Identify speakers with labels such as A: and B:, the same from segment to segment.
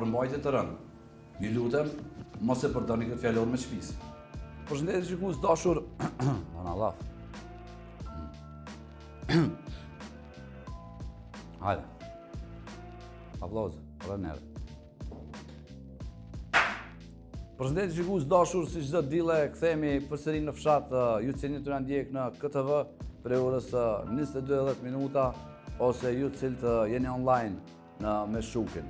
A: përmbajtje të rëndë. Ju lutem, mos e përdorni këtë fjalor me shpisë. Përshëndetje shikues dashur. Ana Allah. Hajde. Aplauze, rënere. Përshëndetje shikues dashur, si çdo dile kthehemi përsëri në fshat. Ju të cilët na ndjek në KTV për orës 22:10 minuta ose ju të cilët jeni online në Meshukin.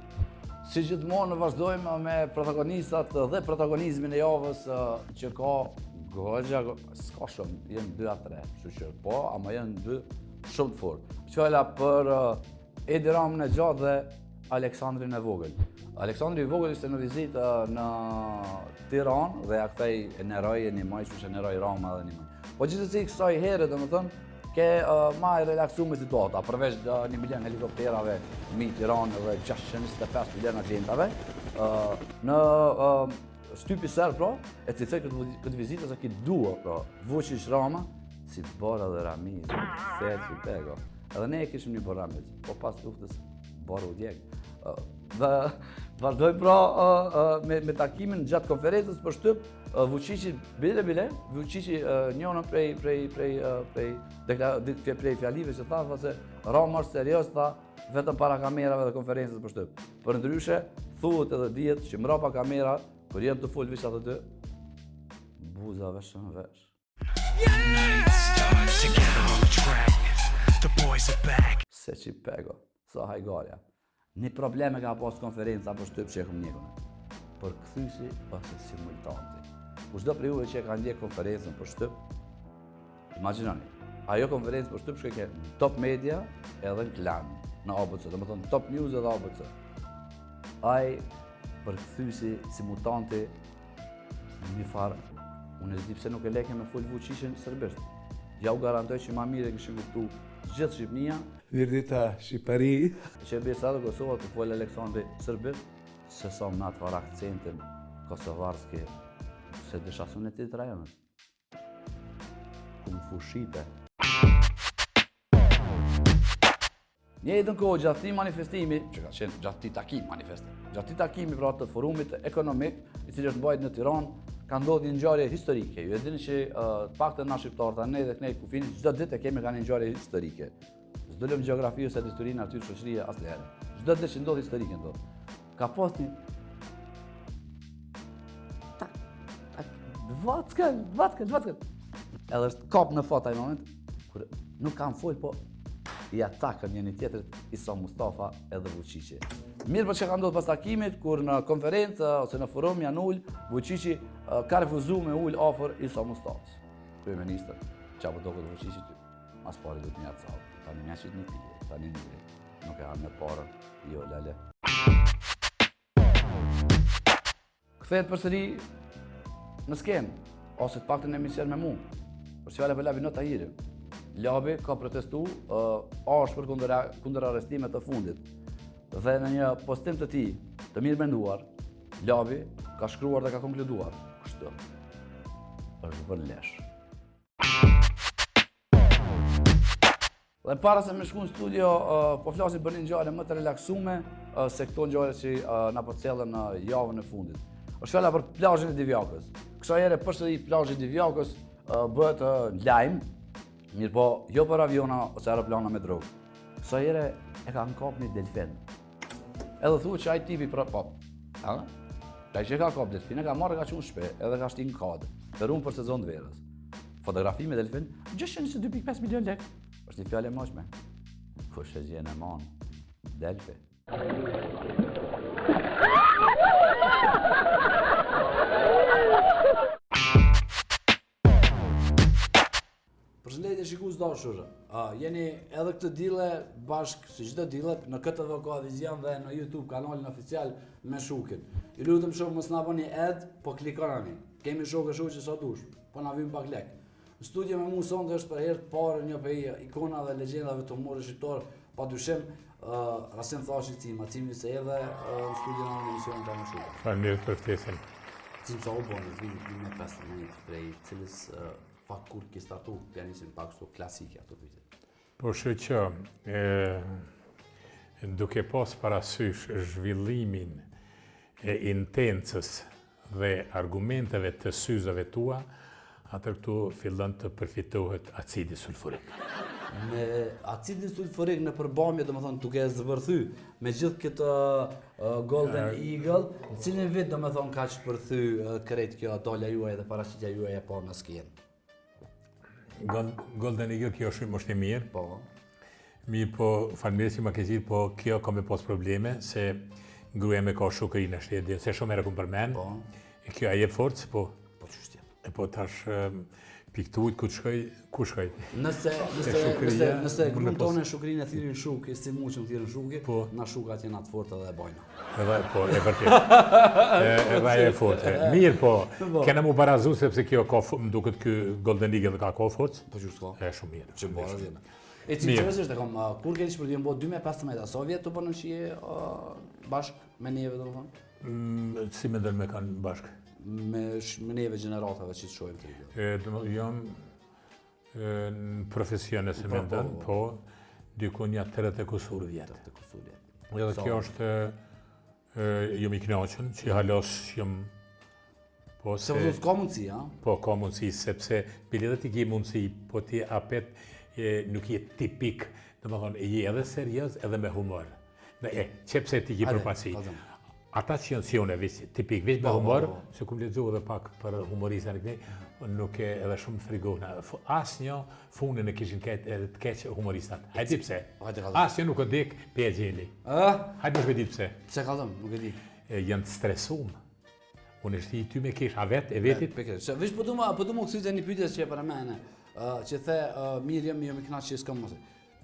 A: Si gjithmonë vazhdojmë me protagonistat dhe protagonizmin e javës që ka goxha, s'ka shumë, janë 2 a 3, kështu që po, ama janë 2 shumë të fortë. Fjala për Edi Ramën e gjatë dhe Aleksandrin e vogël. Aleksandri i vogël ishte në vizitë në Tiranë dhe ja kthej në Roj e një maj, që në Roj Rama dhe një maj. Po gjithsesi kësaj here, domethënë, ke ma e relaksuar situata, përveç 1 milion helikopterave mbi Tiranë dhe 625 milion agentave, në shtypi serb, pra, e cilësoj këtë vizitë se këtë dua, pra, Vučić Rama, si Bora dhe Ramiz, Serçi Pego. Edhe ne e kishim një Bora Ramiz, po pas luftës Bora u djeg. Dhe vazhdojmë pra me takimin gjatë konferencës për shtyp. Vučići bile, Vučići njënën prej fjalive që tha se Rama është serios, tha vetëm para kamerave dhe konferencës për shtyp. Për ndryshe, thuhet edhe dihet që mrapa kamera, kur jem të fol veç ato dy, buza vesh në vesh. Serçi Pego, sa hajgarja. Një probleme ka pas konferenca për shtyp që e kom njekën. Për këthysi ose simultanti. Kushdo për juve që e ka ndjek konferencën për shtyp, imaginoni, ajo konferencë për shtyp shkeke në Top Media edhe në Klan, në ABC, dhe më thonë Top News edhe ABC. Ai për këthysi simultanti një farë, unë e zdi pse nuk e leke me full Vučićin sërbisht. Ja u garantoj që ma mire këshin kuptu gjithë Shqipnia.
B: Virdita Shqipëri.
A: Që bërë sa dhe Kosova të folë Aleksandri sërbisht, se sa më natë farë akcentin kosovarski, se dëshasun e ti të rajonët. Kung fu shite. Një jetën kohë gjatë ti manifestimi, që ka qenë gjatë ti takimi pra të forumit ekonomik, i cilë është mbajt në Tiranë, ka ndodhur një ngjarje historike. Ju e dini që të paktën na shqiptarët, ne dhe ne kufinë, çdo ditë e kemi një ngjarje historike. S'do lëm gjeografi ose historinë aty në shoqëri asnjëherë. Çdo ditë që ndodh historike ndodh. Ka pas një Vackan. Edhe është kap në fat ai moment kur nuk kanë fol, po i atakën njëri tjetrit Isa Mustafa edhe Vučići. Mirë për që ka ndodhur pas takimit, kur në konferencë ose në forum janë ul, Vučići ka refuzuar me ul afër Isa Mustafës. Kryeministër, çfarë do të Vučići ty? Mas pari do të një atësau, tani një qit një pije, tani një nuk e hanë me parën, jo lale. Kthehet përsëri në skenë, ose të paktën në emision me mu, për që fjale për Labi Not Tahiri. Labi ka protestu ashpër kundër arrestimet të fundit. Dhe në një postim të tij, të mirë menduar, Labi ka shkruar dhe ka konkluduar kështu: është bërë lesh. Dhe para se me shku në studio, po flasim për një ngjarje më të relaksume se këto ngjarje që na përcjellën në javën e fundit. Është fjala për plazhin e Divjakës. Kësaj here përsëri plazhi i Divjakës bëhet lajm, mirë po jo për aviona ose aeroplana me drogë. Kësaj here e kanë kap një delfin. Edhe thuhet që ai tipi pra pop. Ai që ka kap delfin, e ka marrë ka qunë shpe, edhe ka shtin kod, për unë për sezon të verës. Fotografi me delfin, 2.5 milion lek. Është një fjallë e moshme. Kush e gjenë e manë? Delfi. Përshëndetje shikues dashur. Jeni edhe këtë dile bashkë si çdo dile në KTV Vizion dhe në YouTube kanalin oficial Meshukin. Ju lutem shumë mos na bëni ad, po klikoni. Kemi shokë që sa dush, po na vjen pak lek. Në studio me mua sonte është për herë të parë një prej ikona dhe legjendave të humorit shqiptar, padyshim Rasim Thashiti, Macimi se edhe në studio në emisionin të Meshukin.
B: Faleminderit për ftesën.
A: Cim sa u bën, vini 15 prej cilës fakt kur ke startu pianisin pak kështu klasike ato vite.
B: Po që duke pas parasysh zhvillimin e intencës dhe argumenteve të syzave tua, atër këtu fillon të përfitohet acidi sulfurik.
A: Me acidin sulfurik në përbamje, domethënë duke e zbërthy me gjithë këtë Golden Eagle, në cilin vit domethënë ka shpërthy krejt kjo dola juaj dhe paraqitja juaj e po në skenë.
B: Golden Eagle kjo shumë është e mirë.
A: Po.
B: Mi po falmirë që ma ke gjithë, po kjo ka me pas probleme, se gruaja me ka shukëri në shtedje, se shumë herë kum përmen.
A: Po.
B: E kjo a je forcë, po.
A: Po çështje.
B: E po tash piktujt ku shkoj, ku shkoj.
A: Nëse gruan tonë shukrinë e thirrin shukë, si muçën thirrin shukë,
B: Po.
A: na shukat janë atë fortë edhe e bojna.
B: Edhe po, e vërtet. Edhe e fortë. Mirë po, kena mu barazu sepse kjo ka më duket ky Golden Eagle ka forcë.
A: Po çu s'ka.
B: E shumë mirë.
A: Që bora zime. E cilësisht e kam kur keni shpërthyer mbo 2015 Sovjet të bënë shije bashk me neve domethënë.
B: Si me ndër me kanë bashkë?
A: Me neve gjeneratave që të shohim të rritë.
B: Jam në profesiones e me ndën, po, dykun ja 30 e kusur vjetë.
A: Të kusurjet.
B: Edhe kjo është, jam i knaqën, që halos jam, po
A: Se vëllë s'ka mundësi, ha?
B: Po, ka mundësi, sepse biletet i ki mundësi, po ti apet nuk je tipik, dhe më thonë, je edhe serios edhe me humor. Qepse ti ki përpasi. Ata që janë sione, tipik, veç me humor, se kum lexu edhe pak për humoristën e këtij, nuk e edhe shumë frigona. Asnjë funin e kishin të keq humoristat. Hajde pse? Asnjë nuk e dik pe gjeli. Hajde mos e di pse.
A: Pse kallëm, nuk e di.
B: Janë të stresuar. Unë shti ty me kish, a vet e vetit?
A: Veç po du më kthyer një pyetje që e para mene, që the mirë jam i kënaq që s'kam mos.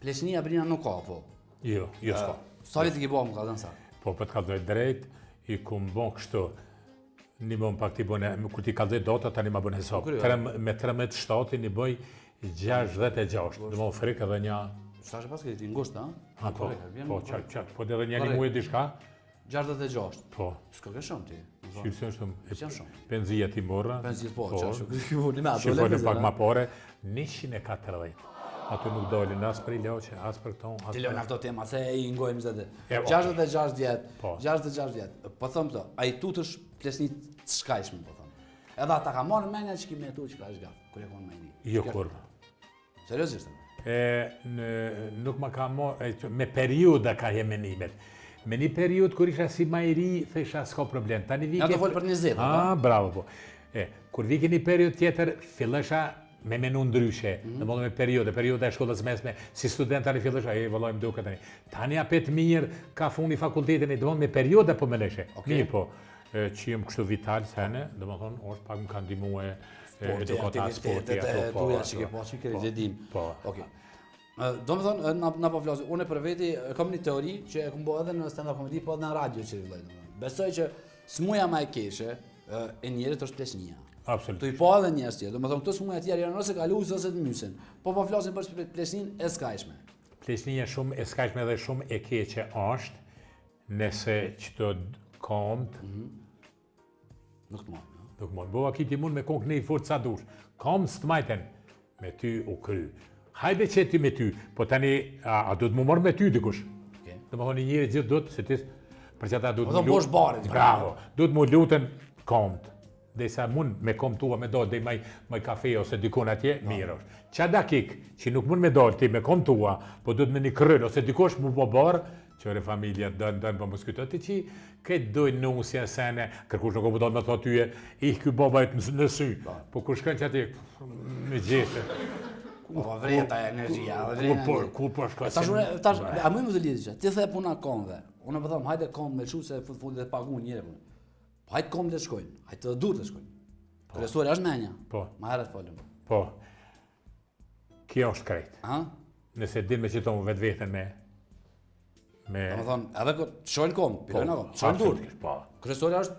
A: Pleçnia brina nuk ka po.
B: Jo s'ka.
A: Sa vjet i ke bëu më ka dhënë sa?
B: Po të kallzoj drejt, i kum bon kështu. Një mon pak t'i bëne, kur t'i kallzoj dota tani ma bën hesab. Me 13 shtatin i bëj 66. Dhe më frikë edhe një...
A: Sa është pas këtë, i ngushtë, ha?
B: Po, qartë. Po edhe një muaj diçka.
A: 66?
B: Po.
A: S'ka ke shumë ti?
B: Shqyrësën shumë.
A: Qenë shumë.
B: Penzija ti morra.
A: Penzija po, qashë.
B: Shqyrësën pak ma pore, 140. Ato nuk dolin as për i loqe, as për këton.
A: Ti lojnë ato tema, se i ngojmë zëtë. 66 vjetë, 66 vjetë. Po thëmë të, a i tutësh plesnit të shkajshme, po thëmë. Edhe ata ka morë menja që ki me tu që ka është gafë, kur e konë menji.
B: Jo kur.
A: Seriosisht?
B: Nuk ma ka morë, me periuda ka je menimet. Me një periud, kur isha si ma i ri, thesha s'ka problem.
A: Ja të folë për 20,
B: po? Bravo, po. Kur vike një periud tjetër, fillesha me menu ndryshe, në mëllë me periode e shkollës mesme, si student tani fillesha, vëlloj më duke tani. Tani apet mirë, ka funi fakultetin, dhe mëllë me periode po mëleshe. Mirë po, që jëmë kështu vital, sene, dhe më thonë, është pak më kanë dimu e edukatat, sporti, ato po.
A: Tuja që ke po, që kërë ledim.
B: Po.
A: Do më thonë, na po flasë, unë për veti kam një teori që e këmbo edhe në stand-up comedy, po edhe në radio që rivloj. Besoj që smuja ma e keshe e njerit është pleshnija.
B: Absolut.
A: Tu i po edhe njerës tjerë, do më thonë këto smuja tjerë janë ose kaluës ose të mysin, po flasin për pleshnin e skajshme.
B: Pleshnia shumë e skajshme dhe shumë e keqe është, nëse qëto komët,
A: nuk të mojnë.
B: Nuk mojnë. Bova kiti mund me kongë nej fort sa dush. Komët së të majten, me ty u kry. Hajde që ti me ty, po tani, a do të më morë me ty dikush. Do më thonë njëri gjithë do të, se tis, për që ata do të
A: më lutë.
B: Bravo, do të më lutën komët. Dhe sa mund me kom tua me do dhe maj kafe ose dikon atje, mirë është. Qa dakik që nuk mund me do ti me kom tua, po do të me një kryll, ose dikosh mu po barë, qëre familja dënë për më skytë, ti që këtë dojnë nusja sene, kërkush nuk o përdojnë me thot tyje, ky babajt në sy, po kur shkën që ati në gjeste.
A: Po vreta energjia,
B: Kur po shka si...
A: A më të lidhë që, ti the puna komëve, unë për thëmë, hajde komë me qu se fundit dhe pagun njëre punë. Hajtë komë të shkojnë, hajtë të dur të shkojnë. Kërësuar është menja, ma herët folëm.
B: Po, kjo është krejt.
A: Ha?
B: Nëse din me qitonë vetë vetën me...
A: Do më thonë, edhe kërë të shojnë komë, pilojnë komë, të shojnë dur. Kërësuar është...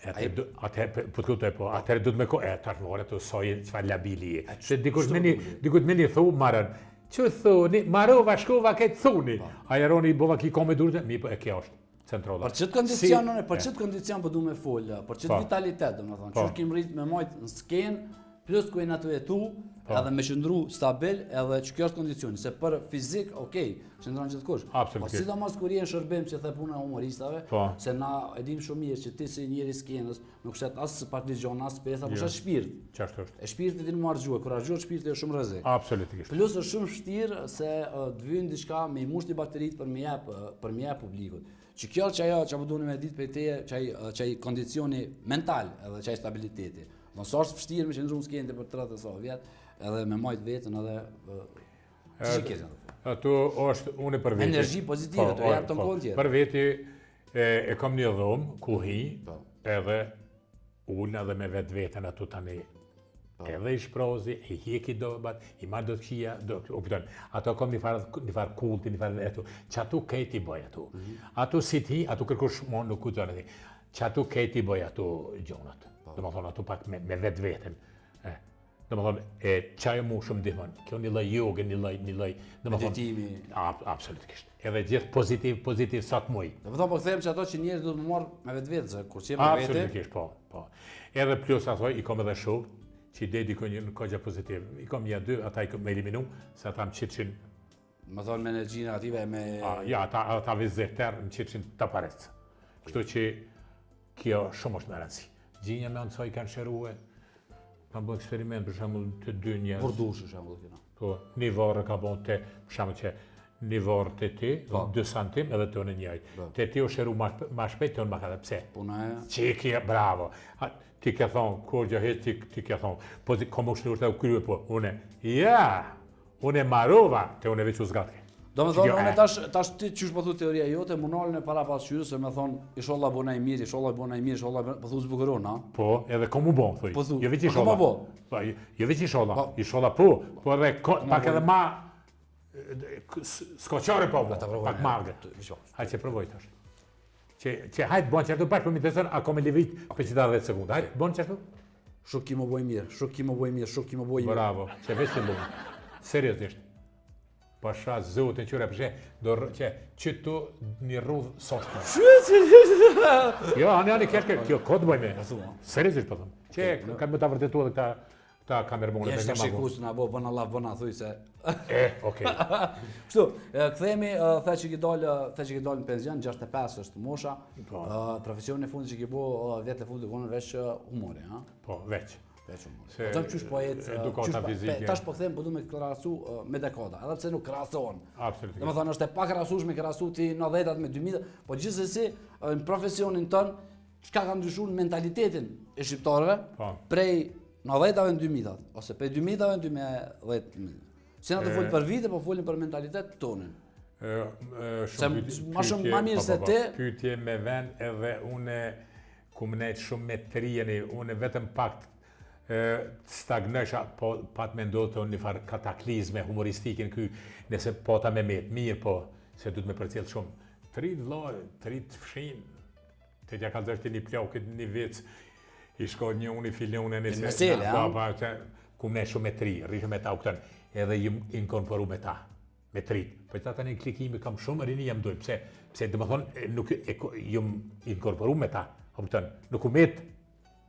B: Atëherë, po të kuptoj, po, atëherë du të me ko... tash më orë të sojë qëfar labili e. Se dikush me një thu, marën, që thuni, marova, shkova, këtë thuni. Ajeroni, bova ki kome durte, mi po e kjo është. Centrolla.
A: Për çet kondicion, për çet kondicion po du me fol, për çet vitalitet, domethënë, çu kim rrit me majt në skenë, plus ku jena të jetu, edhe me qëndru stabil, edhe që kjo është kondicioni, se për fizik, okej, qëndron gjithkush. Po sidomos kur je në shërbim që the puna e humoristave, se na e dim shumë mirë që ti si njeri skenës, nuk shet as partizan, as pesa, por shet shpirt.
B: Çfarë është?
A: E shpirti ti nuk argjuhet, kur argjuhet shpirti është shumë rrezik.
B: Absolutisht.
A: Plus është shumë vështirë se të vjen diçka me i mushti baterit për me jap publikut. Që kjo që ajo që po duhet me ditë për teje, çaj kondicioni mental edhe çaj stabiliteti. Do sa është vështirë me qëndruar skente për 30 sa vjet, edhe me majt veten edhe ç'i ke.
B: Ato është unë për veti.
A: Energji pozitive, të jap ton kohën tjetër.
B: Për veti e kam një dhomë ku hi, edhe unë edhe me vetveten ato tani. Edhe i shprozi, i hjeki dobat, i marrë do të këshia, upton. Ato kom një farë kulti, një farë eto. Që ato kejti bëj ato. Ato si ti, ato kërkush mon nuk ku zonë ti. Që ato kejti bëj ato gjonat. Do më thonë ato pak me vetë vetën. Do më thonë, qajë mu shumë dihmon. Kjo një loj joge, një loj...
A: Meditimi.
B: Absolutisht. Edhe gjithë pozitiv sa të muj.
A: Do më thonë, po këthejmë që ato që njerë do të më marrë me vetë vetë, kur që me vete...
B: Absolutisht, po. Edhe plus ato, i kom edhe shokë, që i dediko një në kogja pozitiv. I kom një dy, ata i kom me eliminu, se ata më qitë
A: më thonë me energji negative me...
B: Ja, ata viziter më qitë të parecë. Kështu që kjo shumë është me rëndësi. Gjinja me nësoj kanë shërue, kanë bërë eksperiment për shembull të dy njerëz.
A: Vërdush për shembull këna.
B: Po, një varë ka bën te, për shembull që një varë te ti, 2 cm edhe tonë njëjtë. Te ti u shëru më shpejt tonë më ka pse.
A: Puna e.
B: Çiki, bravo. Ti ke thonë, kur gjë het ti ke thonë, po komo shëru të u krye po, unë. Ja, unë marrova te unë veç u zgatke.
A: Do me thonë, unë tash ti qysh po thu teoria jote, munalën e para pasqyrës, se me thonë, inshallah bona i mirë, inshallah bona i mirë, inshallah po thu zbukuron, ha?
B: Po, edhe komu bon, thuj.
A: Po thu,
B: jo veç
A: inshallah.
B: Po, jo veç inshallah po, po edhe pak edhe ma skoqare po, pak margë. Hajde që provoj tash. Që hajde bon qërtu bashkë për mi të sërë, ako me livit për qita 10 sekundë. Hajde, bon qërtu?
A: Shuk ki më boj mirë.
B: Bravo, që veç të lumë. Seriosisht. Pasha zotin qyre përshe, që qëtu një rrudhë soshtë. Jo, anë kërë, kjo kodë bëjme. Seriosisht për thëmë. Që kanë më të vërtetu edhe ta kamermonë.
A: Jeshtë të shikus në bo, bëna laf, bëna thuj se...
B: Okej.
A: Kështu, këthemi, the që ki dalë në penzion, 65 është mosha, profesionin e fundit që ki bo, vjetë e fundit konë veç humori, ha?
B: Po, veç.
A: Po të qysh poet, tash po këthejmë, po du me krasu me dekada, edhe pse nuk krasohen.
B: Absolutisht.
A: Dhe më thonë, është e pak krasush me krasu ti 90-at me 2000-at, po gjithsesi në profesionin tënë, çka ka ndryshuar mentalitetin e shqiptarëve prej 90-ave në 2000-at, ose prej 2000-ave në 2010. Si na të folë për vite, po folin për mentalitet tonin. Ma shumë ma mirë se ti...
B: Pyetje me vend edhe une ku më nejtë shumë me të rijeni, une vetëm pak stagnësha, po pat me ndodhë të një farë kataklizme humoristikin këy, nëse po ta me metë, mirë po, se du të me përcjellë shumë. Të rritë vlojë, të rritë fshin, të tja ka zërti një pjokit, një vicë, i shkoj një unë i filione nëse...
A: Mesele,
B: ja? Ku më nejtë shumë me të ri, rrishë me ta u këtën, edhe jëm inkorporu me ta, me të rritë. Po ta një klikimi kam shumë, rini jam dojë, pse dhe më thonë, nuk jëm inkorporu me ta, nuk u metë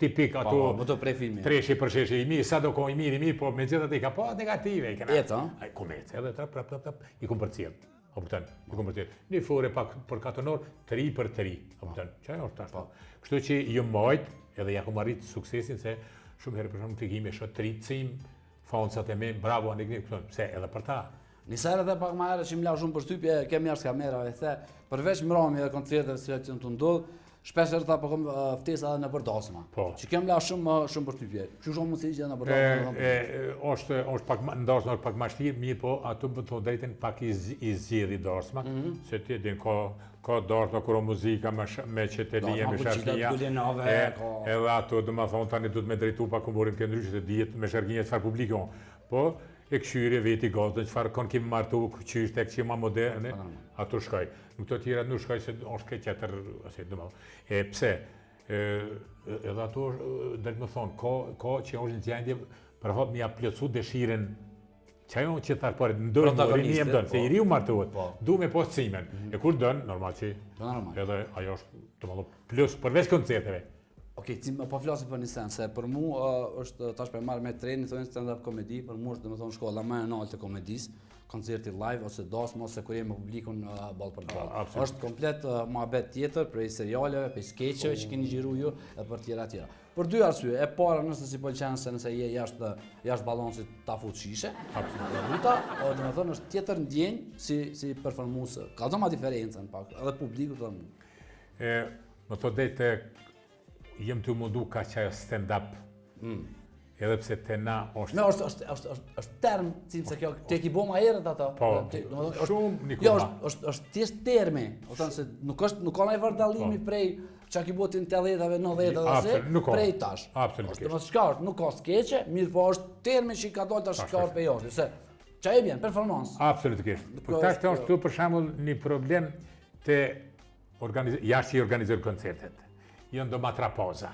B: tipik ato treshi për sheshi i mirë, sa do ko i mirë, po me gjithat i ka po negative.
A: Etë, ha?
B: Ku me etë, edhe trap, i kom për cilë. I kom për cilë. Një fore pak për 4 orë, 3 për 3. Qaj orë tashtë. Kështu që ju mojtë, edhe ja kom arritë suksesin, se shumë herë për shumë të kime, shë 3 cim, faunësat e me, bravo, anë i kënë, se edhe për ta.
A: Nisar edhe pak ma herë që më la shumë për shtypje, kemi jashtë kamera, e the, përveç mrami dhe koncerteve që të ndodhë, shpesh herë tha po kom ftesa edhe në për dasma. Që kem la shumë për shtypje. Që shumë mundësi që në për dasma?
B: Është pak ndasma pak ma shtirë, mirë po ato më të drejten pak i zgjidhi dasma, se ti din ka dasma kuro muzika me qetelie, me sharkia, edhe ato dhe më thonë tani du të me drejtu pak këmborin këtë ndryshë të djetë me sharkinja qëfar publikon. Po, e këshyri veti gazën, qëfar kanë kemë martu, qështë e këqima moderne, ato shkaj. Nuk të tjera nuk shkaj se është këtë qëtër, pse, edhe ato, dhe më thonë, ka që është në gjendje, për hapë një plëcu dëshiren, që ajo që tharë për ndërë në rini e më dënë, se i riu martuat, du me postë cimen, e kur dënë, normal që, edhe ajo është, të më thonë, plus përveç koncerteve,
A: Okej, po flasim për një sens, se për mu është tash për marrë me trenin, thonë stand-up komedi, për mu është domethënë shkolla më e lartë e komedisë, koncerti live ose dasmë ose kur jemi me publikun ball për ball. Është komplet muhabet tjetër për serialeve, për skeçeve që keni xhiru ju e për tjera. Për dy arsye, e para nëse si pëlqen se nëse je jashtë balansit ta fut shishe. E dyta, domethënë është tjetër ndjenjë si performues. Ka dhoma diferencën pak, edhe publiku thonë.
B: Më thot drejtë jem të mundu ka që stand-up, edhe pse të na është...
A: Me është term, se kjo të ki bo ma herët ata.
B: Po, shumë një kuma.
A: Jo, është tjesht termi, se nuk ka nëjë vërdalimi prej që ki botin të 10-ave, 90-ave, prej tash.
B: Absolutisht.
A: Është shkart, nuk ka skeqe, mirë po është termi që i ka dojtë tash shkart për jashtë, se që e bjen, performans.
B: Absolutisht. Por tash të është tu për shembull një problem të jashtë i organizojnë koncertet. Jo ndo ma trapoza,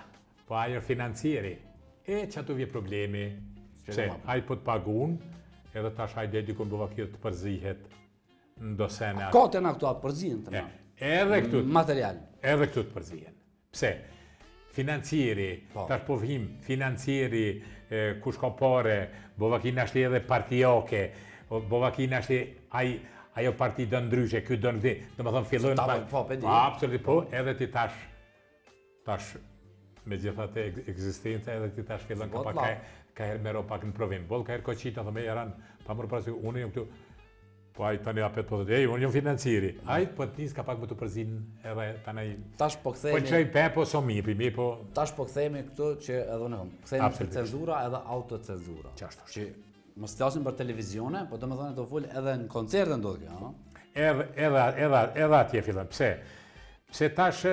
B: po ajo financieri, që ato vje problemi, pse, aj po të pagun, edhe tash hajde dikun bëva kjo të përzihet, ndo sene...
A: Ka të na këtu atë përzihen të na?
B: Edhe këtu...
A: Material.
B: Edhe këtu të përzihen. Pse, financieri, tash po vim, financieri, kush ka pare, bëva kina ashti edhe partijoke, bëva kina ashti ajo parti do ndryshe, kjo do në më thonë fillojnë... Absolutisht, po, edhe ti tash, me gjithat e egzistenca edhe ti tash fillon ka herë mero pak në provim. Bol ka herë ko qita, thome, jaran, pa mërë prasë, unë jam këtu, po ajtë tani apet po dhe, unë jam financieri. Ajtë po të njës ka pak më të përzin edhe tanaj...
A: Tash po këthejmi...
B: Po qëj pe, po so mi po...
A: Tash po këthejmi këtu që edhe në këthejmi për cenzura edhe autocenzura.
B: Qashtu.
A: Që më stjasin për televizione, po të më thënë të full edhe në koncerte ndodhë kjo,
B: Edhe atje fillon, pse? Pse tash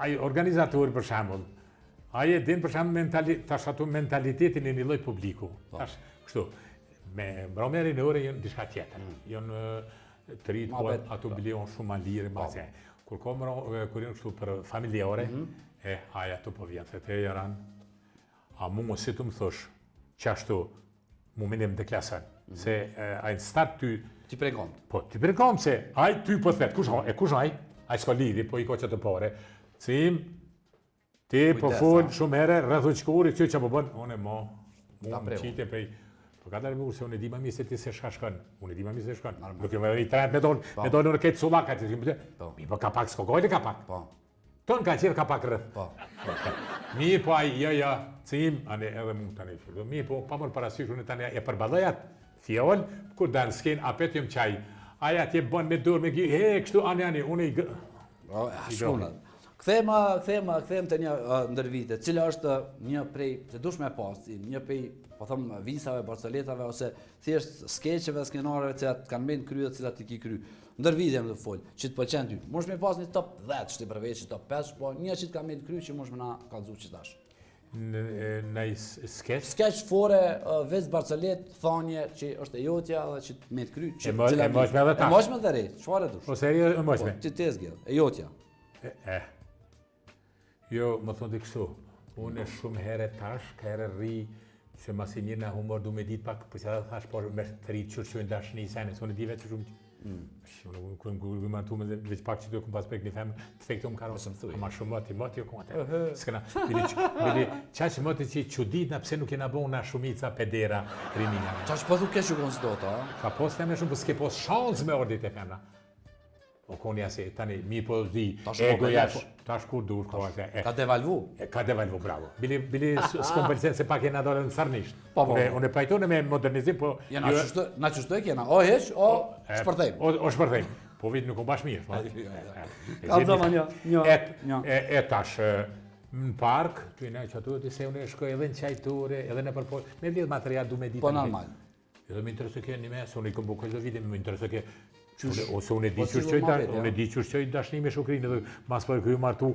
B: ai organizatori për shembull, ai e din për shembull tash ato mentalitetin e një lloj publiku. Tash kështu, me mbrëmjerin e orë janë diçka tjetër. Janë të rit, po ato bilion shumë lirë mbase. Kur janë kështu për familjare, ai ato po vjen se te jaran. A mu mos si të më thosh, qashtu mu minim të klasën, se ai në start ty...
A: Ti prekom.
B: Po, ti prekom se ai ty po thet, kush ai? Ai s'ka lidhi, po i ka që të pare. Cim, ti po full shumë herë, rrëthu qëkuri, që po bënë, unë e mu më qite prej, po ka dalë më se unë e di ma mi se ti se shka shkën, unë e di ma mi se shkën, nuk jo me dhe i trend me dollë në këtë sulakat, mi po ka pak s'kogojnë ka pak, tonë ka qirë ka pak rrëth, mi po aj, ja, cim, ane edhe mund tani, mi po pa mërë parasysh, unë tani e përbadhejat, fjoll, kur danë s'ken, apet jëm qaj, aja ti e bënë me dur, me gjë, kështu, ane, unë i
A: Kthejmë të një ndër vite, cila është një prej, se dush me pas, një prej, po thëmë, visave, barceletave, ose thjesht skeqeve, skenareve, cilat kanë bëjnë kry dhe cilat i ki kry. Ndër vite më të folë, që të pëlqen ty. Mosh me pas një top 10, shti përveç, top 5, po një që të kanë bëjnë kry që mosh me na kalzu që tash.
B: Në skeq?
A: Skeq fore, vec barcelet, thanje që është e jotja dhe që të me të kry.
B: E moshme dhe tash?
A: E moshme dhe rejtë, qëfar e dush?
B: O seri e moshme?
A: Që të zgjell, e jotja.
B: Jo, më thonë të kështu, unë e shumë herë tash, ka herë rri, që mas i mirë në humor du me ditë pak, për që edhe thash, por me të rritë qërëshojnë dashni i sene, së unë e di vetë që shumë, unë kërë martu me veç pak që du e këmë pas pek një femë, të fekto më karo, ma shumë moti, jo këmë atë, s'këna, bili qaqë moti që i qudit në pse nuk e në bohë në shumica pedera rininja.
A: Qaqë pëthu kesh u konë sdo ta?
B: Ka pos femne shumë, për s'ke pos shansë me ordit e femna. O konja se, tani, mi po di, ego jash, tash kur dur,
A: ka devalvu?
B: Ka devalvu, bravo. Bili s'kom pëlqen se pak jena dole në sarnisht. Unë e pajtone me modernizim, po...
A: Na qështu e kjena, o heq, o shpërthejmë.
B: O shpërthejmë, po vitë nuk o bash mirë.
A: Ka të zama një.
B: E tash, në park, tu i ne që atu, se unë e shkoj edhe në qajture, edhe në përpoj, me lidh material du me ditë.
A: Po normal.
B: Edhe më intereso ke një me, se unë i këmbu këllë vite, më intereso ke ose unë e di qërë dashni me shukrinë edhe mas për kërë martu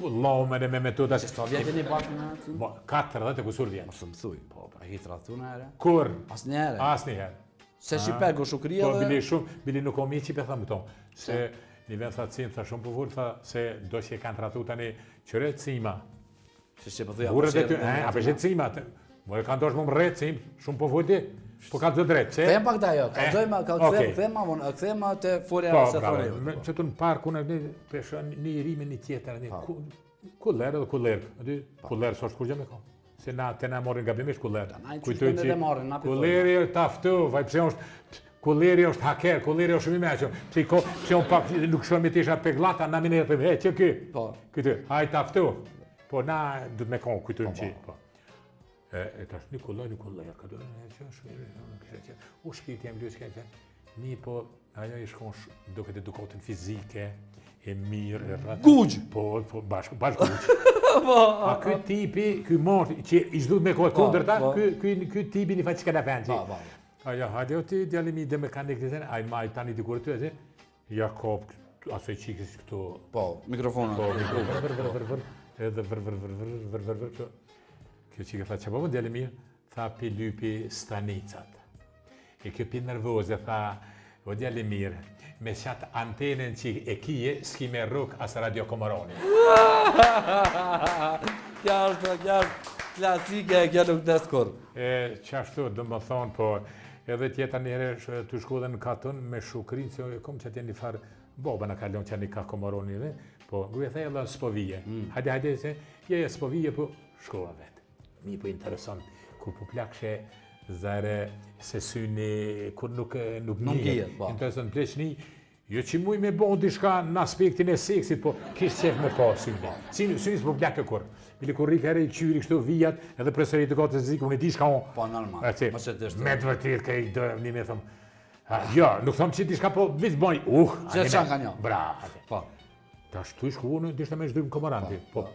B: laumen e me metoda...
A: Që sta vjetë një bashkë në atë?
B: 40 e kusur vjetë.
A: Mos më thuj, po, pra hitë ratu në ere?
B: Kur?
A: As një ere?
B: As një herë.
A: Se që pegu shukria dhe...
B: Po, bili shumë, bili nuk o mi që pe thamë tonë. Se një vend tha cimë, tha shumë përvur, tha se do që e kanë tratu tani qëre cima.
A: Që që përthuja...
B: Burët e ty, apeshe cima, më e kanë dosh më më rrët cim, shumë përvur ti. Po ka të drejtë, që?
A: Këthejmë pak da jo, këthejmë të forja se forja.
B: Po, bravo, që të në parku në një rime një tjetër, Kuller edhe kuller. Aty kuller s'është kur gjë me kom. Se na te na morrin gabimisht kuller.
A: Kujtoj që
B: kulleri taftu, vaj pse është kulleri është haker, kulleri është shumë i mëshëm. Pse un pak nuk shoh me tisha peglata na minë të he çë ky.
A: Po.
B: Këtu, haj taftu. Po na do të më kon kujtojmë çi. Po. E tash Nikolaj, ka do që është u shpirti jam lësh kanë. Mi po ajo i shkon duket edukatën fizike e mirë e rreth.
A: Gugjë!
B: Po bashkë gugjë. A ky tipi, ky mort që i s'duhet me kohë kundërta, ky tipi i faq çka na bën. Ajo hajde o ti djali mi dhe mekanik të thënë, ai maj tani dikur ty atë. Jakob asoj çikës këtu.
A: Po, mikrofonat.
B: Po, mikrofon. Edhe vër. Kjo çika tha çapo djali mi, tha pi lypi stanicat. E kjo pi nervoze tha, o djali mirë, me qatë antenën që e kije, s'ki me rrug as Radio Komoroni.
A: Kja është klasike, kja nuk të skur.
B: Qashtu, dhe më thonë, po, edhe tjeta njëre të shku dhe në katën me shukrin, që kom që atje një farë, boba në kalon që një ka Komoroni dhe, po, gruja thej edhe spovije. Hajde, se, je spovije, po, shkova vetë. Mi po interesant, ku po plakshe zare se syni kur nuk njihet. Interesant pleçni, jo që muj me bon diçka në aspektin e seksit, po kish qef me pa syni. Syni s'po plakë kur. Bile kur rikare i qyri kështu vijat, edhe presëri të katës zik, unë i di shka on.
A: Po normal.
B: Me të vërtit ka i dërë, një me thëmë. Jo, nuk thëmë që diçka po vitë boj,
A: Gjithë qanë ka një.
B: Bra.
A: Po.
B: Ta shtu i shku unë, dishtë me shdujmë komaranti. Po,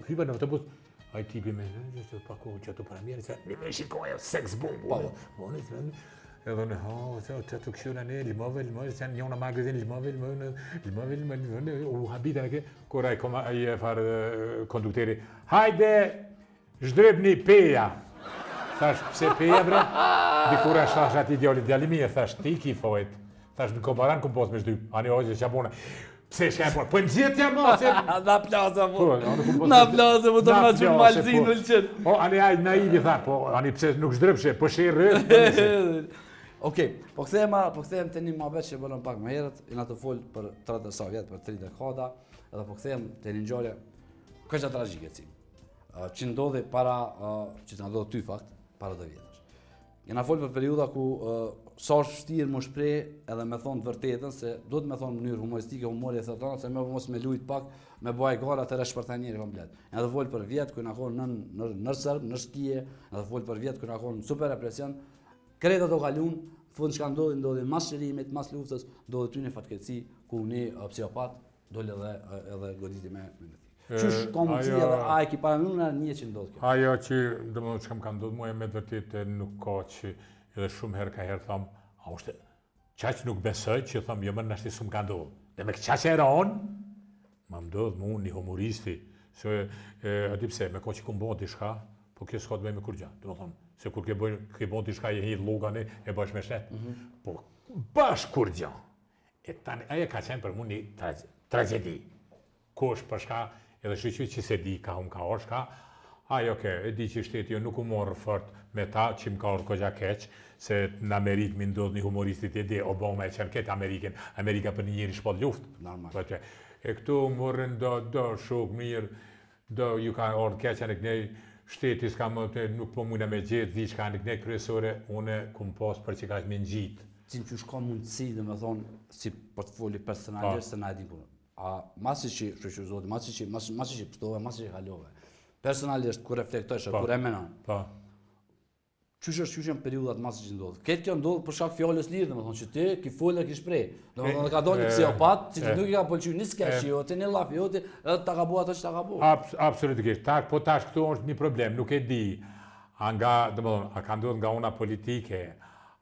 B: hypa në autobus. Ai tipi me që paku që të para mirë, se një me shikoja seks bombu. Edhe në të këshuna në lëmove, se një në magazin lëmove, u habita në ke, kur ai e farë kondukteri, hajde, zhdrëbni peja. Thash, pse peja bre? Dikura shash ati djali mirë, thash, ti ki fojt. Thash, në komaran këm pos me shdujmë, ani ojë që qabona. Pse shkaj po nxjetja mo se
A: na plaza po. Na plaza po të na çu malzin ulçen.
B: O ani ai naivi tha, po ani pse nuk zdrëpshe, po shi rreth.
A: Okej, po kthehem tani më vetë që bënëm pak më herët, na të fol për 30 sa vjet, për 30 dekada, edhe po kthehem te një ngjarje kaq tragjike cim. Që ndodhi para që të ndodhi ty fakt, para 2 vjetësh. Jena fol për periudha ku sa është vështirë më shpreh edhe me thonë të vërtetën se duhet me thonë në mënyrë humoristike, humori e thotë se më mos me lujt pak me bëj gara të reshpërtanieri komplet. Edhe fol për vjet ku na kanë në serb, në skije, edhe fol për vjet ku na kanë super represion. Kreta do kalun, fund çka ndodhi mas shërimit, mas luftës, ndodhi ty në fatkeqësi ku një psikopat dole edhe goditi me Qysh ka mundësi edhe ai ki para mëna një që ndodh kjo.
B: Ajo që domethënë çka më ka ndodhur mua me të vërtetë nuk ka që edhe shumë herë ka herë thom, a është çaq nuk besoj që thom jo më nashti s'm ka ndodhur. Dhe me çaq era on, më ndodh mua një humoristi, se aty pse me kohë që ku bën diçka, po kjo s'ka të bëjë me kurrë. Domethënë se kur ke bën diçka e hidh llogane e bash me shtet. Po bash kurrë. E tani ajo ka qenë për mua një tragjedi. Kush për shka edhe shqyqy që se di ka ka orë ajo e di që shteti jo nuk u morë fort me ta që më ka orë këgja keq, se në Amerikë mi ndodh një humoristit e di, Obama e qenë ketë Amerika për një njëri shpot luft. E këtu morën do shok mirë, do ju ka orë keq në kënej, shteti s'ka më të nuk po muna me gjithë, di që ka në kënej kryesore, une kum pas për që ka që me në gjitë.
A: Cim që shka mundësi dhe me thonë, si portfoli personalisht se na e din punë. A masi që shqyqyzohet, masi që pështove, masi që kalove. Personalisht, kur reflektoj, kur e menon. Qysh është qysh në periudat masi që ndodhë? Këtë kjo ndodhë për shak fjallës lirë, dhe me thonë që ti, ki full e ki shprej. Dhe me thonë ka do një psiopat, që ti nuk i ka pëlqy një skesh joti, një laf joti, edhe ta ka bu ato që ta ka bu.
B: Absolutikisht, po tash këtu është një problem, nuk e di. A ka ndodhë nga una politike,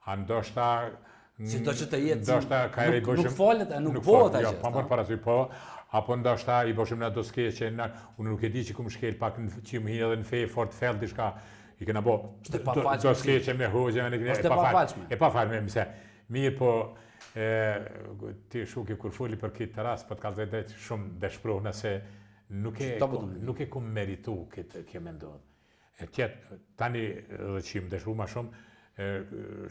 B: a ndoshta
A: si do që të jetë, nuk falet e nuk bëhet a
B: gjithë. Pa parasysh po, apo ndoshta i boshim në ato skeqe, unë nuk e di që kum shkel pak që më hinë edhe në fej fort fell diçka, i kena bo do skeqe me hoxhe, e pa falme, mëse. Mirë po, ti shuki kur foli për këtë të rast, po të kalzoj dhe shumë dëshpruh nëse nuk e kum meritu këtë kjo me ndodhë. Tani dhe që më dëshpruh ma shumë,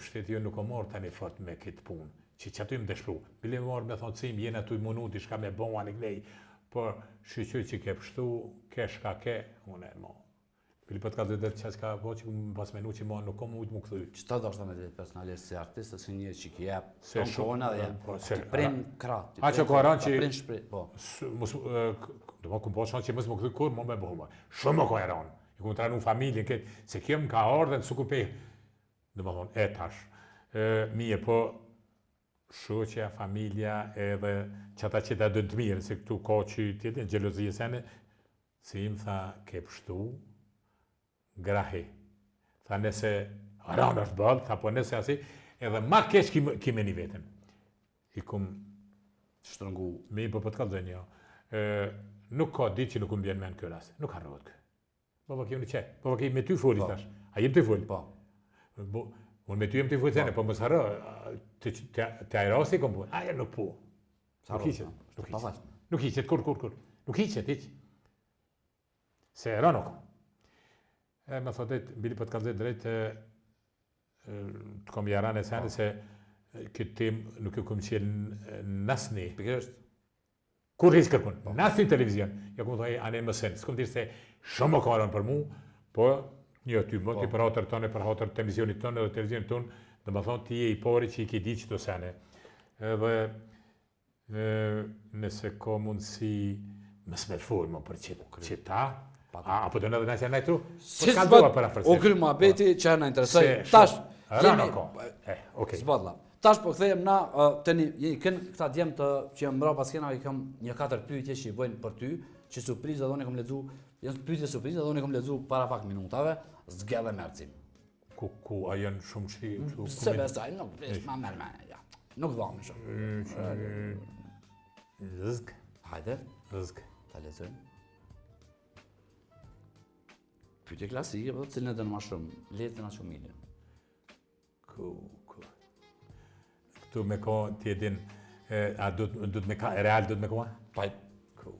B: shteti jo nuk o morë tani fort me këtë punë, që aty më dëshpru. Bile më morë me thonë cim, jena tu i munu, diçka me bon, anë i gnej, por shqyqyr që ke pështu, ke shka ke, unë e mo. Pili po të ka dhe që s'ka po që më pas menu që mo nuk kom ujtë më këthuj.
A: Qëta do është me të personalisht si artist, si një që ki jep,
B: Se
A: tonë kona dhe ti prim krat.
B: A që ka ranë që...
A: Prim shprit, po.
B: Do më këmë po shanë që mësë më këthuj kur, më me bëhuma. Shumë më ka e ranë. I këmë tranu familjen këtë, se kjo më ka ardhe në suku pe. Do më thonë, e tash. Mije, po, shoqja, familja, edhe që ata që ta dënë të mirë, se këtu ka që tjetë, në gjelozije sene, se im tha, ke pështu, grahi. Tha nëse ranë është bëllë, tha po nëse asi, edhe ma keq kime një vetën. I kumë...
A: Shtrëngu.
B: Me i po të kalëzën, jo. Nuk ka ditë që nuk më bjenë me në këras. Nuk harrohet kë. Po kjo në qe. Po kjo me ty foli tash. A jem ty foli?
A: Po.
B: Unë me ty jem ty foli zene, po më sarë, të aerasi kom po. Aja nuk po. Nuk hiqet. Nuk hiqet, kur. Nuk hiqet, hiq. Se ranë nuk. Me thotet, bili po të kalëzën drejt, të kom jaran e sene se këtë tim nuk ju këmë qelë nësni.
A: Pikërisht.
B: Kur hiç kërkun, nësni televizion. Jo këmë thoi, anë e mësën. S'kom dirë se shumë më karën për mu, po një ty më, ti për hatër tonë, për hatër televizionit tonë edhe televizionit tonë, dhe më thonë, ti e i pari që i ki di që të sene. Edhe nëse ka mundësi mësë me formë për qëta, apo të në dhe nëse nëjtru,
A: Si s'bët, o kry ma beti që në interesoj, tash, s'bëtla. Tash po këthejem na, jeni kënë këta djemë të që jam mra pas kena, i kam një 4 pyetje që i bëjnë për ty, që surprizë dhe unë kom ledzu, janë pyetje surprizë dhe unë kom ledzu para pak minutave, zgedhe mërcim.
B: Ku a janë shumë që...
A: Se besaj, nuk plesh, ma mërë me, ja. Nuk dhamë shumë.
B: Zëzg.
A: Hajde,
B: Zëzg.
A: ta lezojmë. Pyetje klasike, po cilën e dënë ma shumë, letë në shumë milje.
B: Ku. Këtu me ko tjedin, a du të me ka, real du të me ko?
A: Pajt.
B: Ku.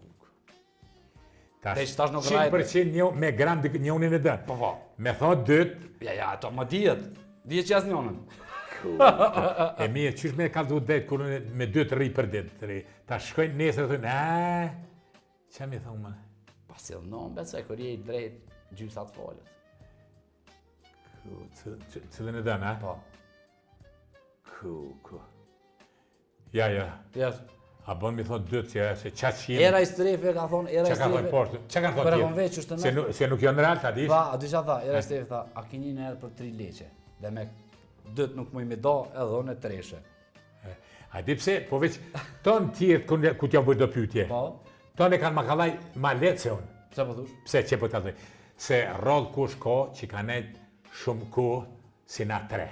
A: Tash nuk rajt.
B: 100% me gram njonin e dënë.
A: Po.
B: Me thot dët.
A: Ja, ato më dijet. Dijet që jasë njonën.
B: E mi e qysh me kaldu dhejt, kur me 2 rri për ditë. Ta shkojnë nesër dhe thujnë, që mi thonë më?
A: Pas edhe në mbet se kër je i drejt gjysat folët.
B: Cëllën e dënë, a?
A: Po.
B: Ku. Ja.
A: Yes.
B: A bon mi thot dët që se qa që jemi...
A: Era i strefe ka thonë, era i
B: Që ka thonë
A: strefe.
B: portë? Që ka thonë
A: Për e
B: tjetë?
A: kon veç është të
B: Se nuk janë real, ta dish?
A: Tha, a dy qa tha, era i strefe tha, a kini në herë për 3 leqe. Dhe me dët nuk muj me do edhe unë e treshe.
B: A di pse, po veç tonë tjertë ku t'ja bëjt do pytje.
A: Po?
B: Tonë e kanë ma kalaj ma letë se unë.
A: Pse po thush?
B: Pse, që po të thëj? Se rrallë kush ko që ka nejtë shumë ku si na 3.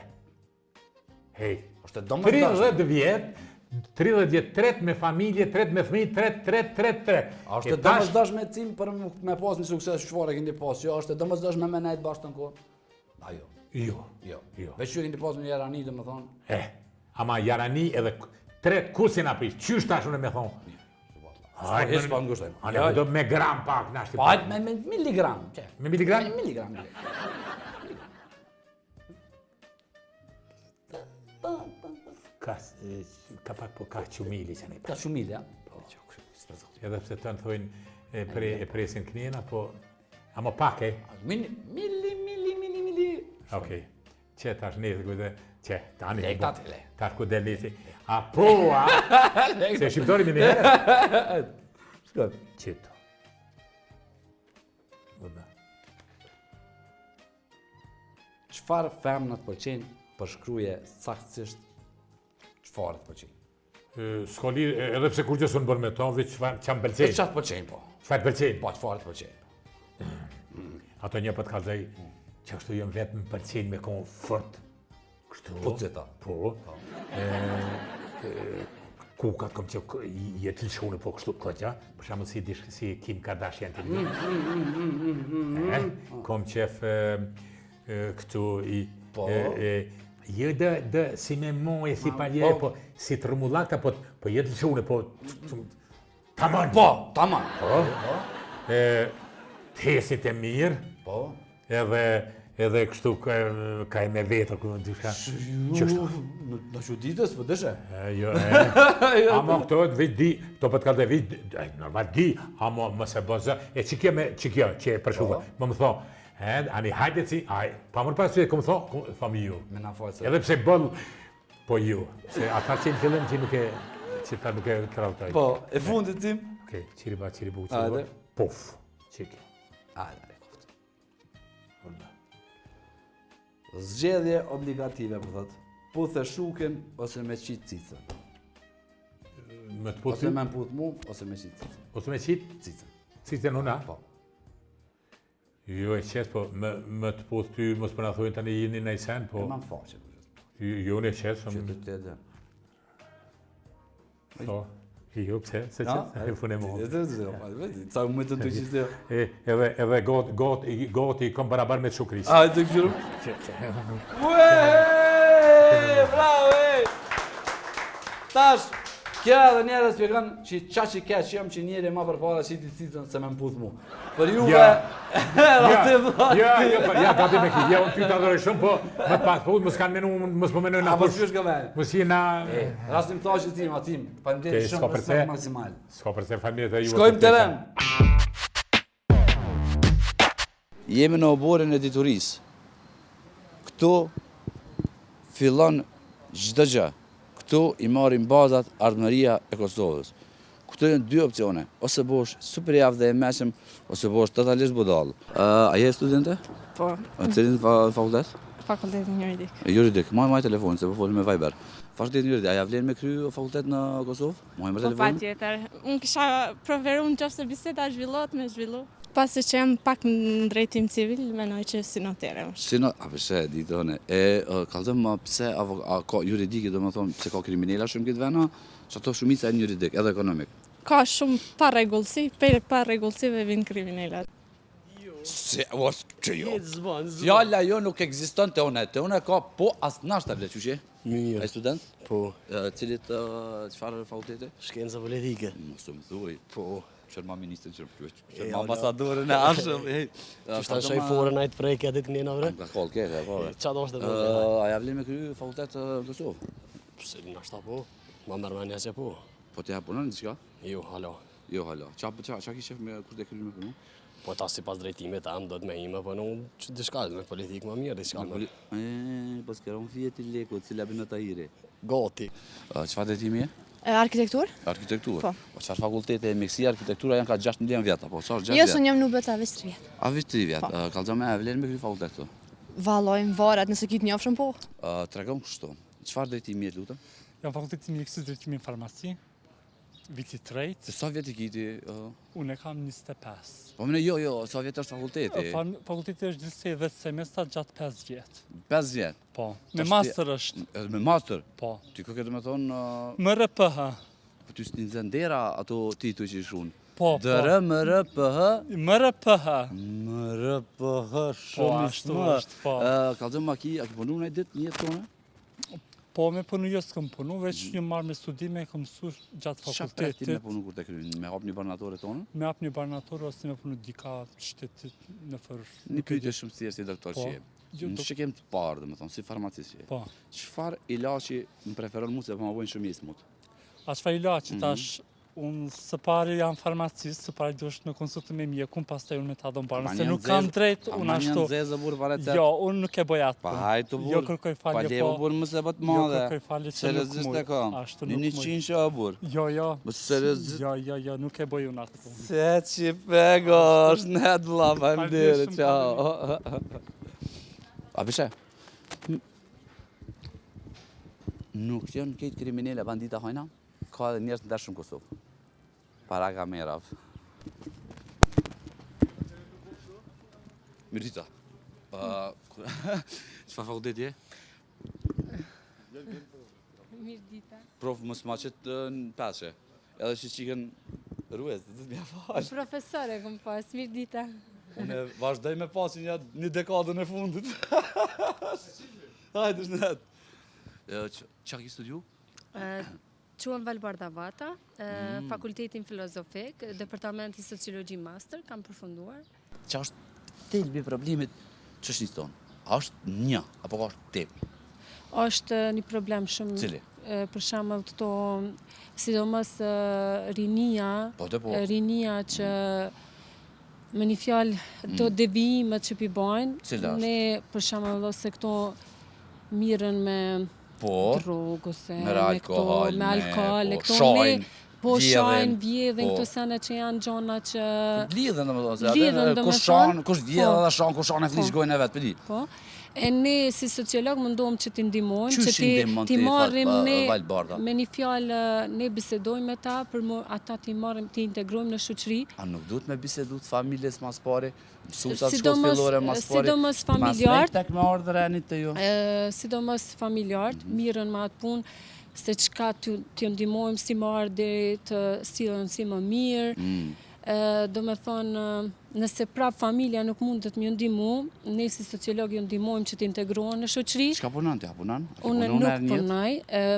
B: Hej,
A: Është do më
B: 30 vjetë, 30 vjetë, 3 me familje, 3 me fëmijë, 3.
A: A është domosdosh me cim për me pas një sukses çfarë keni pas? Jo, është domosdosh me nejt bashkë të kohë. Ajo.
B: Jo.
A: Veç që keni pas një jarani, domethënë.
B: Ama jarani edhe 3 kurse na prish. Qysh tash unë me thonë?
A: Hajde, s'pa ngushtojmë.
B: Ana do me gram pak na shtyp.
A: Hajde me miligram, çe.
B: Me miligram?
A: Me miligram.
B: Ka pak po ka qumili që ne.
A: Ka shumil, ja?
B: Edhe pse të në thujnë e presin kënjena, po... Amo pak,
A: Mili.
B: Okej. Që tash nesër kujde... Që, tani...
A: Lek ta të le.
B: Tash ku del lesi... A po, a... Se shqiptori me një herë?
A: Shkoj.
B: Qito. Vëda.
A: Çfarë femnat pëlqejnë përshkruaje saktësisht çfarë të pëlqejnë?
B: S'ka lidhje, edhe pse kur gjë s'unë bërë me to, veç çfarë më pëlqejnë.
A: Çfarë të pëlqejnë po?
B: Çfarë të pëlqejnë?
A: Po çfarë të pëlqejnë?
B: Ato një po të kallëzoj, që ashtu jam vetë më pëlqejnë me kon fort. Kështu.
A: Po ceta.
B: Po. Kukat kom që jetë lëshone po kështu këtja, për shembull si Kim Kardashian të një. Kom qef këtu i...
A: Po.
B: Jo dhe si me moje, si palje, po si të rëmullakta, po jetë lëshone, po... Taman!
A: Po, taman.
B: Po. Tesit e mirë.
A: Po.
B: Edhe edhe kështu ka e me vetë, ku në dyshka.
A: Në që ditës, për dëshe?
B: Jo, ama këto veç di, to për të kalë dhe veç, normal di, ama më se bëzë, që kjo, që e përshuva, më thonë, ani hajde si, pa mërë pas që e këmë thonë ju.
A: Me na falë se.
B: Edhe pse bëllë, po ju, se ata që në fillim që nuk e, që ta nuk e krautaj.
A: Po, e fundit tim?
B: Okej, qiri bu,
A: Hajde.
B: Puf, qiki.
A: Hajde, zgjedhje obligative, për thot. Puthe shuken ose me qitë cicën.
B: Me të
A: Ose
B: puthi,
A: me mput mu, ose me qitë cicën.
B: ose me qitë,
A: Cicën.
B: citën huna?
A: Po.
B: Jo e qesë, po me të puth ty, mos përna thujnë tani jeni në i sen, po
A: E ma më faqe.
B: jo në qesë,
A: Që të të edhe.
B: po, jo pse, se që, e fune mu.
A: Ca më të të qiste.
B: Edhe goti kom barabar me shukris.
A: A, të këshuru? Ue, bravo, Tash, kja edhe njerë spjegan që qa që ke që jam që njeri ma përpara që ti citën se me mputh mu. Për juve,
B: Ja, gati me ki, ja, unë ty të adhore shumë, po, më të pas, po, mos kanë menu, mos po menu në
A: apo
B: kush.
A: s'pysh ka veni.
B: Mos jena...
A: Rastim të që tim, atim, pa më dirë shumë respekt maksimal.
B: S'ka përse familje dhe ju...
A: Shkojmë të rem. Jemi në oborin e diturisë. Këtu fillon çdo gjë. Këtu i marrin bazat ardhmëria e Kosovës. Këtu janë dy opcione, ose bosh super javë dhe e mëshëm, ose bosh totalisht budall. A je studente?
C: Po,
A: Në cilin fakultet?
C: fakultetin juridik.
A: Juridik, maj telefon, se po folim me Viber. Fakultetin juridik, a ja vlen me kry fakultet në Kosovë? Maj me
C: Po, pa
A: telefon?
C: tjetër. Unë kisha preferu në qofë se biseda zhvillot me zhvillu. Pasi që jam pak në drejtim civil, menoj që si notere është.
A: Si në, a përse, ditone, kalëzëm pse ka juridiki, do më thonë, pse ka kriminela shumë këtë vena, që ato shumica e në juridik, edhe ekonomik.
C: Ka shumë pa regullësi, për pa regullësive vinë kriminalat.
A: Se, që jo. Fjalla jo nuk ekziston të une ka po as nashta vle, që që?
D: Mirë,
A: E student?
D: po,
A: Cilit, qëfarë fakultete?
D: shkenca politike,
A: Mos të më thuj,
D: po.
A: qërma ministrin, qërma
D: ala.
A: ambasadorën e arshëm.
D: Që shta shaj fore najtë prejke atit njena vre?
A: Ka kollë kete, po.
D: Qa do është të
A: A ja vlen me kry fakultet Kosovë?
D: Se në ashta po, ma mërmenja që po.
A: Po të ja punon në qka?
D: Jo, halo.
A: Jo, hala. Qa ki shef me kur të kry me punu?
D: Po ta si pas drejtimit e do të me ime, po në që dishka me politikë më mirë, dishka me.
A: Po s'kera unë fije të leku, cila bënë të hiri.
D: Gati.
A: Qëfar drejtimi e?
E: Arkitektur?
A: Arkitekturë.
E: Po.
A: Po qëfar fakultete e miksi arkitektura janë ka 16 vjetë, apo sa është 6
E: Jo,
A: vjetë?
E: së njëm nuk bëta veç 3 vjetë.
A: A veç 3 vjetë, kalëzame e vlerë me kry fakultet këtu.
E: Valojmë varat nëse kitë njofshëm po.
A: Tregon kështu, qëfar drejtimi jetë lutëm?
F: Jam fakultetin mjekësisë drejtimi farmaci, viti
A: Se
F: 3,
A: sa vjetë i kiti?
F: unë e kam 25.
A: Po mene jo, sa vjetë është fakulteti?
F: Fakulteti është gjithsej 10 semestra gjatë 5 vjetë.
A: 5 vjetë.
F: Po, me
A: Tash
F: master është,
A: Edhe me master?
F: po.
A: Ty ko këtë me thonë,
F: MRPH,
A: po ty s'ni zëndera ato tituj që i shunë.
F: po,
A: DR,
F: po.
A: MRPH,
F: MRPH,
A: MRPH,
F: po,
A: shumë
F: ashtu
A: më.
F: është, po.
A: Kalëzëm a ki punu në ditë një jetë tone?
F: Po, me punu jo s'këm punu, veç një marrë me studime e kom mësu gjatë
A: Qa prehti me
F: fakultetit.
A: punu kur të krynë? Me hap një barnatore tonë?
F: Me hap një barnator ose me punu dika shtetit në fër.
A: Një pyetje shumë thjesht si doktor
F: Po.
A: që je.
F: Jo,
A: Në që kem të parë, dhe me thonë, si farmacist që je.
F: Po.
A: Qëfar ilaçi më preferon mu se po ma bojnë shumë jesë mut?
F: A çfarë ilaçi tash? Unë së pari jam farmacist, së pari duhet me konsultu me mjekun, pastaj unë me ta dom barën, se nuk kam drejt, unë ashtu.
A: A zezë burë pa recept?
F: Jo, unë nuk e bëj atë.
A: Pa
F: punë.
A: hajtu burë.
F: Jo kërkoj
A: Pa
F: falje,
A: levo
F: po.
A: burë më se bëtë
F: Jo
A: madhe.
F: kërkoj falje që nuk
A: Seriozisht
F: muj.
A: e kam.
F: Ashtu
A: Një
F: nuk
A: një
F: muj.
A: qinë që a burë.
F: Jo.
A: Më seriozisht.
F: Jo, nuk e bëj unë atë punë.
A: Se që pego është net vla, pa më dire,
F: shumë,
A: qao. A pishe? Nuk janë këtë kriminele bandita hojna, ka edhe njerës në dërshëm Kosovë. Para kamerav. Mirdita. Qëfar fakultet je?
C: Mirë dita.
A: Prof mos ma qëtë në peshe. Edhe që qikën ruez, të të mja falë.
C: Profesore kom pas, mirë dita.
A: Unë vazhdoj me pasi një dekadën e fundit. Hajde shnet. Qa ki studiu?
G: Quam Valbar Davata, Fakultetin Filozofik, Departamenti Sociologji Master, kam përfunduar.
A: Qa është thelbi problemit që është një tonë?
H: A është një, apo ka është tepë?
I: Është një problem shumë.
H: Cili?
I: Për shembull këto, sidomos rinia, rinia që me një fjalë do devijimet që pi bajnë, ne për shembull ose këto mirën me drogë ose me alkohol, e këto ne shajnë, vjedhin këto sene që janë gjona që
H: Vjedhin domethënë, kush vjedh dhe shan, kush e flish gojën e vet, pëdi.
I: Po. E ne si sociolog mundohem që t'i ndihmojmë, që t'i marrim ne me një fjalë, ne bisedojmë me ta për ata t'i marrim, t'i integrojmë në shoqëri.
H: A nuk duhet me bisedu të familjes mas pari, mësuesat shkollë fillore mas pari,
I: sidomos familjarët,
H: tek me ardhë renit të ju?
I: Sidomos familjarët, mirën me atë punë, se çka t'ju ndihmojmë si më ardhë deri të sillen si më mirë. Do me thonë, nëse prap familja nuk mundet me ju ndihmu, ne si sociolog ju ndihmojmë që t'integrohen në shoqëri.
H: Çka punon ti, punon?
I: Unë nuk punoj,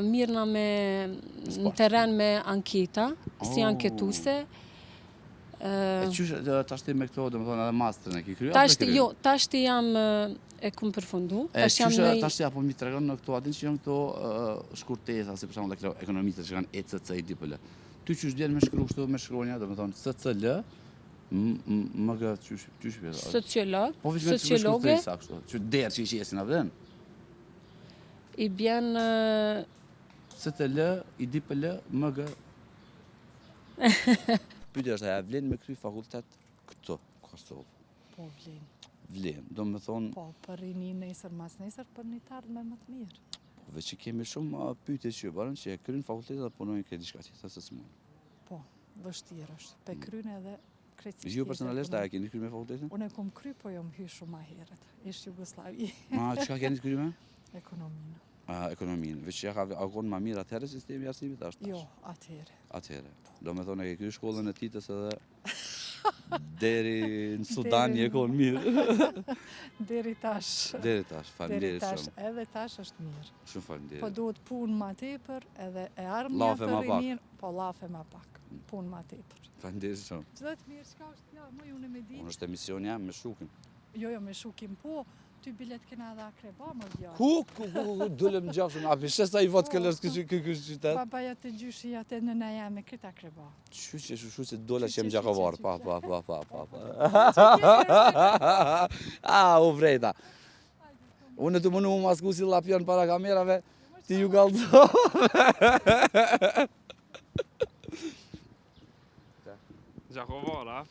I: mirëna në terren me anketa, si anketuse.
H: E qysh tash ti me këto, do me thonë edhe masterën e ki kryer?
I: Jo, tash ti jam e kum përfundu.
H: Tash ti apo mi tregon në këto atin që janë këto shkurtesa, si për shembull këto ekonomistët që kanë ECC i DPL. Ty qysh vjen me shkru kështu me shkronja, do me thonë CCL, më qysh vjen?
I: Sociolog,
H: sociologe. Që derë që i qesin a vden?
I: I bjen...
H: CCL, i DPL, MG. Pyetja është, a vlen me kry fakultet këto, Kosovë?
J: Po, vlen.
H: Vlen, do me thonë...
J: Po, për rini nesër, mas nesër, për një tardë me më të mirë.
H: Veç që kemi shumë pyetje që barën që e krynë fakultetet dhe punojnë këtë diçka tjetër se s'mund.
J: Po, vështirë është. Pe krynë edhe krejtësisht.
H: Ju personalisht a e keni kry me fakultetin?
J: Unë e kom kry, po jo më hy shumë ma herët. Ishtë Jugoslavi.
H: Çka keni kry me?
J: Ekonominë.
H: Ekonominë. Veç që ka konë ma mirë atëherë sistemi i arsimit ashtë?
J: Jo, atëherë.
H: Atëherë. Do me thonë e ke kry shkollën e titës edhe deri në Sudan je konë mirë.
J: Deri tash.
H: Deri tash, faleminderit shumë.
J: Edhe tash është mirë.
H: Shumë faleminderit.
J: Po duhet punë ma tepër, edhe e armja për rinin, po lafe ma pak. Punë ma tepër.
H: Faleminderit shumë.
J: Çdo të mirë, çka është, ja, më unë me di.
H: Unë është emision jam me Shukin.
J: Jo, me Shukin, po. Ty bilet kena dhe akreba, më vjarë.
H: Ku, dullem gjafshëm. A pishes sa i votë këllës kështë qytet?
J: Babaja të gjyshi atë në në jam me këtë akreba.
H: Shu që dole që jem gjakovar, pa. U vrejta. Unë të mënu më masku si lapion para kamerave, ti ju galdove.
K: Gjakovar, a?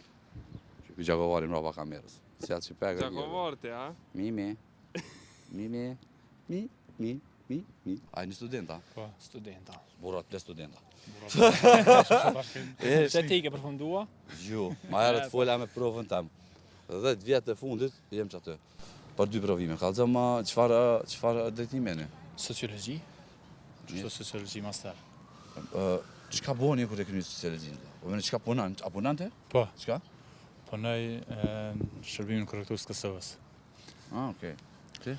H: Gjakovar i mrapa kamerës.
K: Gjakovar ti, a?
H: Mi. A, një studenta?
K: Po, studenta.
H: Burat, ple studenta.
K: Se ti ke përfundua?
H: Jo, ma herët fola me provën tem. 10 vjetë e fundit, jem që atë. Për 2 provime. Kalëzëm, qëfar drejtime ne?
K: Sociologi. Qështë sociologi master?
H: Qëka boni kër e këni sociologi? Qëka punan? A punan te?
K: Po.
H: Qëka?
K: Punoj në shërbimin korrekturës Kosovës.
H: Okej. Ti?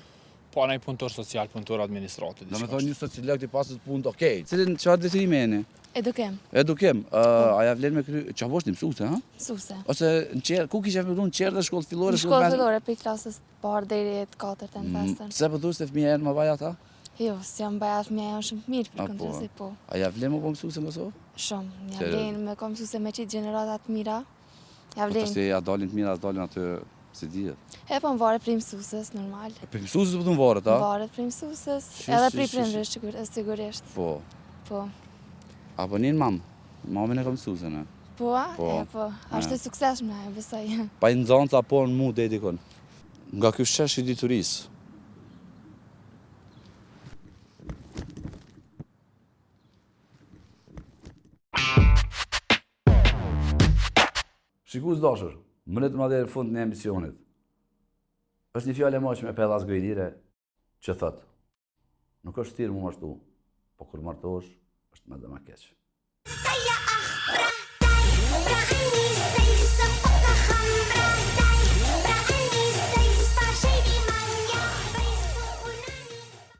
K: Po, anaj punëtor social, punëtor administratë.
H: Do me thonë një sociolog të pasët punë, okej. Cilin qëfar detyrime e ne?
E: Edukem.
H: Edukem. Aja vlen me kry... Qa bosh një mësuse, ha?
E: Mësuse.
H: Ose në qerë, ku kishe përru në qerë dhe shkollë fillore?
E: Në shkollë fillore, për i klasës parë deri e të 4 të në festën.
H: Se për dhus të fëmija e në më baja ta?
E: Jo, si jam baja fëmija janë shumë mirë për kontrasi, po.
H: Aja vlen me po mësuse në Kosovë?
E: Shumë. Ja vlen me ko mësuse me qitë generatat mira. Ja vlen.
H: Po të ja dalin të mira, dalin atë si dhjetë.
E: E po më varet për mësusës, normal.
H: Për mësusës po të më varet, a?
E: Më varet për mësusës, edhe për i prindrës sigurisht.
H: Po.
E: Po.
H: Apo njën mamë? Mamin e ka mësusën, e?
E: Po, e po. Ashtë e sukseshme, e besoj.
H: Pa i nëzanca po në mu dhe edikon. Nga kjo shesh i diturisë.
A: Shikus dashur, mënet ma dhe fund në emisionit. Është një fjallë e moshme Pellas Gojdire që thëtë, nuk është tirë mu mashtu, po kur martosh, është me dhe ma keqë.